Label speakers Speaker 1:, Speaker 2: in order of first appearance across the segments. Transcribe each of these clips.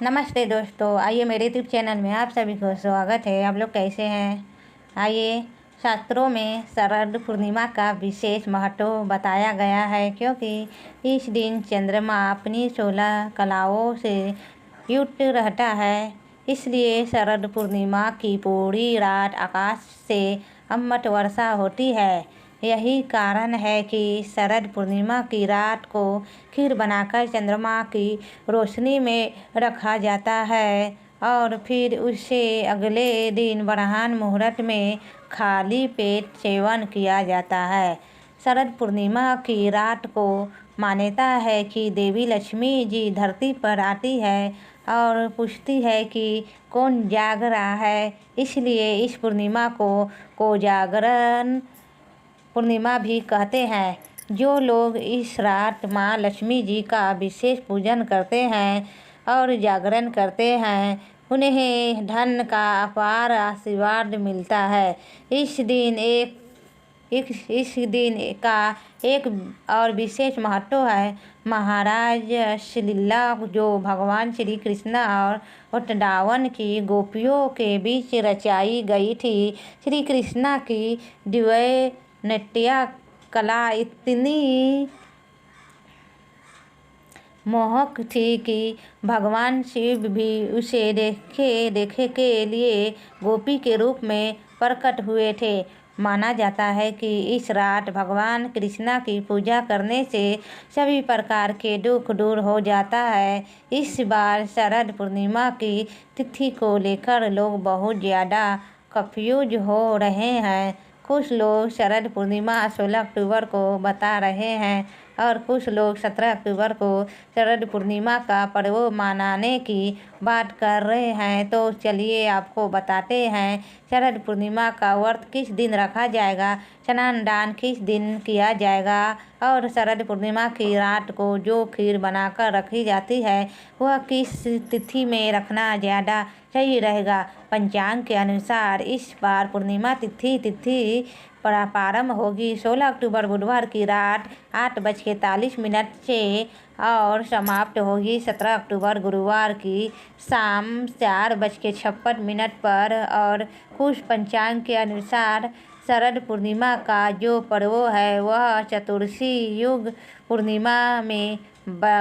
Speaker 1: नमस्ते दोस्तों, आइए मेरे यूट्यूब चैनल में आप सभी को स्वागत है। आप लोग कैसे हैं? आइए, शास्त्रों में शरद पूर्णिमा का विशेष महत्व बताया गया है, क्योंकि इस दिन चंद्रमा अपनी 16 कलाओं से युक्त रहता है। इसलिए शरद पूर्णिमा की पूरी रात आकाश से अमृत वर्षा होती है। यही कारण है कि शरद पूर्णिमा की रात को खीर बनाकर चंद्रमा की रोशनी में रखा जाता है और फिर उसे अगले दिन ब्रह्म मुहूर्त में खाली पेट सेवन किया जाता है। शरद पूर्णिमा की रात को मान्यता है कि देवी लक्ष्मी जी धरती पर आती है और पूछती है कि कौन जाग रहा है। इसलिए इस पूर्णिमा को कोजागरण पूर्णिमा भी कहते हैं। जो लोग इस रात माँ लक्ष्मी जी का विशेष पूजन करते हैं और जागरण करते हैं, उन्हें धन का अपार आशीर्वाद मिलता है। इस दिन का एक और विशेष महत्व है। महाराज लीला जो भगवान श्री कृष्ण और वृंदावन की गोपियों के बीच रचाई गई थी। श्री कृष्ण की दिव्य नृत्य कला इतनी मोहक थी कि भगवान शिव भी उसे देखे के लिए गोपी के रूप में प्रकट हुए थे। माना जाता है कि इस रात भगवान कृष्णा की पूजा करने से सभी प्रकार के दुख दूर हो जाता है। इस बार शरद पूर्णिमा की तिथि को लेकर लोग बहुत ज़्यादा कंफ्यूज हो रहे हैं। कुछ लोग शरद पूर्णिमा 16 अक्टूबर को बता रहे हैं और कुछ लोग 17 अक्टूबर को शरद पूर्णिमा का पर्व मनाने की बात कर रहे हैं। तो चलिए आपको बताते हैं शरद पूर्णिमा का व्रत किस दिन रखा जाएगा, स्नान दान किस दिन किया जाएगा और शरद पूर्णिमा की रात को जो खीर बनाकर रखी जाती है वह किस तिथि में रखना ज़्यादा सही रहेगा। पंचांग के अनुसार इस बार पूर्णिमा तिथि प्रारंभ होगी 16 अक्टूबर बुधवार की रात 8:43 से और समाप्त होगी 17 अक्टूबर गुरुवार की शाम 4:56 पर। और कुछ पंचांग के अनुसार शरद पूर्णिमा का जो पर्व है वह चतुर्दशी युग पूर्णिमा में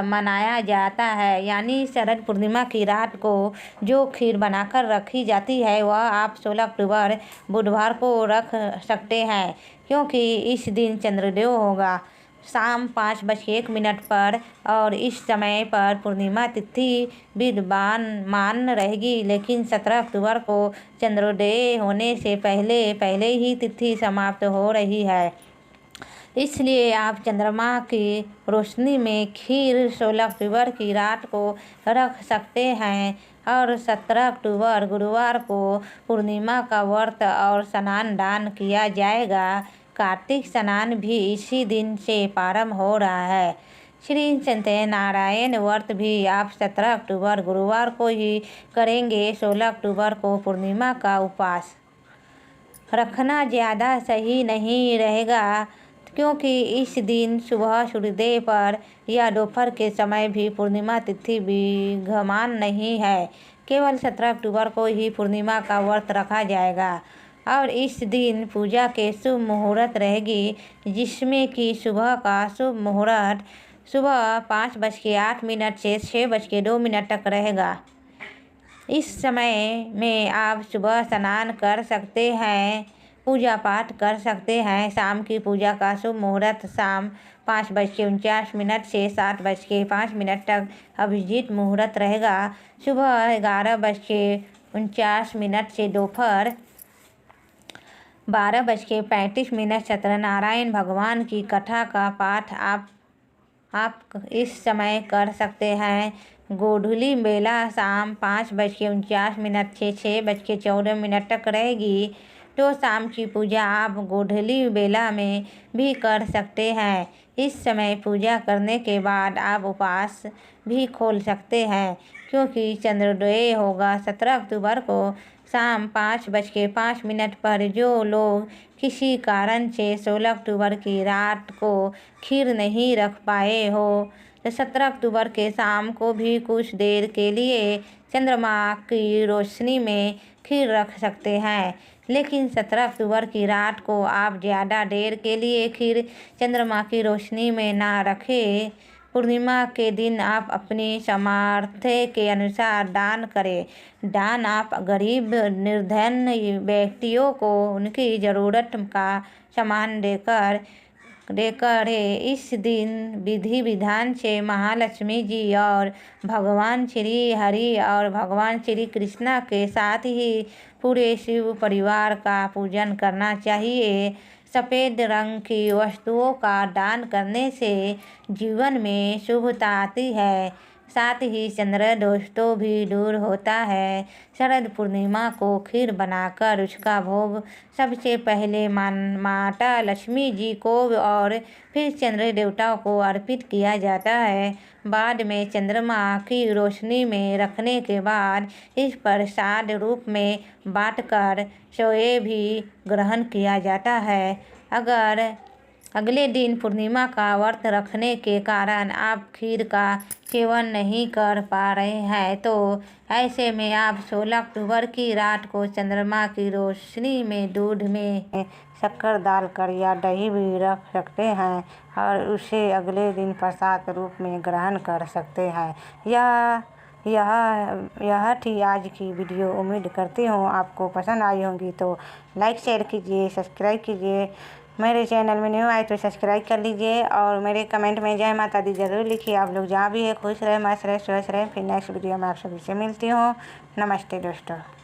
Speaker 1: मनाया जाता है। यानी शरद पूर्णिमा की रात को जो खीर बनाकर रखी जाती है वह आप 16 अक्टूबर बुधवार को रख सकते हैं, क्योंकि इस दिन चंद्रोदय होगा शाम 5:01 पर और इस समय पर पूर्णिमा तिथि विद्यमान रहेगी। लेकिन 17 अक्टूबर को चंद्रोदय होने से पहले ही तिथि समाप्त हो रही है। इसलिए आप चंद्रमा की रोशनी में खीर 16 अक्टूबर की रात को रख सकते हैं और 17 अक्टूबर गुरुवार को पूर्णिमा का व्रत और स्नान दान किया जाएगा। कार्तिक स्नान भी इसी दिन से प्रारंभ हो रहा है। श्री सत्यनारायण व्रत भी आप 17 अक्टूबर गुरुवार को ही करेंगे। 16 अक्टूबर को पूर्णिमा का उपवास रखना ज़्यादा सही नहीं रहेगा, क्योंकि इस दिन सुबह सूर्योदय पर या दोपहर के समय भी पूर्णिमा तिथि विद्यमान नहीं है। केवल 17 अक्टूबर को ही पूर्णिमा का व्रत रखा जाएगा और इस दिन पूजा के शुभ मुहूर्त रहेगी, जिसमें कि सुबह का शुभ मुहूर्त सुबह 5:08 से 6:02 तक रहेगा। इस समय में आप सुबह स्नान कर सकते हैं, पूजा पाठ कर सकते हैं। शाम की पूजा का शुभ मुहूर्त शाम 5:49 से 7:05 तक अभिजीत मुहूर्त रहेगा। सुबह 11:49 से दोपहर 12:35 सत्यनारायण भगवान की कथा का पाठ आप इस समय कर सकते हैं। गोधूली बेला शाम 5:49 से 6:14 तक रहेगी। तो शाम की पूजा आप गोधूली बेला में भी कर सकते हैं। इस समय पूजा करने के बाद आप उपवास भी खोल सकते हैं, क्योंकि चंद्रोदय होगा 17 अक्टूबर को शाम 5:05 पर। जो लोग किसी कारण से 16 अक्टूबर की रात को खीर नहीं रख पाए हो तो 17 अक्टूबर के शाम को भी कुछ देर के लिए चंद्रमा की रोशनी में खीर रख सकते हैं। लेकिन 17 अक्टूबर की रात को आप ज़्यादा देर के लिए खीर चंद्रमा की रोशनी में ना रखें। पूर्णिमा के दिन आप अपनी सामर्थ्य के अनुसार दान करें। दान आप गरीब निर्धन व्यक्तियों को उनकी ज़रूरत का सामान देकर है। इस दिन विधि विधान से महालक्ष्मी जी और भगवान श्री हरि और भगवान श्री कृष्णा के साथ ही पूरे शिव परिवार का पूजन करना चाहिए। सफ़ेद रंग की वस्तुओं का दान करने से जीवन में शुभता आती है, साथ ही चंद्र दोषों भी दूर होता है। शरद पूर्णिमा को खीर बनाकर उसका भोग सबसे पहले माता लक्ष्मी जी को और फिर चंद्र देवताओं को अर्पित किया जाता है। बाद में चंद्रमा की रोशनी में रखने के बाद इस प्रसाद रूप में बांटकर सोए भी ग्रहण किया जाता है। अगर अगले दिन पूर्णिमा का व्रत रखने के कारण आप खीर का सेवन नहीं कर पा रहे हैं तो ऐसे में आप 16 अक्टूबर की रात को चंद्रमा की रोशनी में दूध में शक्कर डालकर या दही भी रख सकते हैं और उसे अगले दिन प्रसाद रूप में ग्रहण कर सकते हैं। यह थी आज की वीडियो। उम्मीद करती हूँ आपको पसंद आई होगी, तो लाइक शेयर कीजिए, सब्सक्राइब कीजिए। मेरे चैनल में न्यू आए तो सब्सक्राइब कर लीजिए और मेरे कमेंट में जय माता दी ज़रूर लिखिए। आप लोग जहाँ भी है खुश रहे, मस्त रहे, स्वस्थ रहे। फिर नेक्स्ट वीडियो में आप सभी से मिलती हूँ। नमस्ते दोस्तों।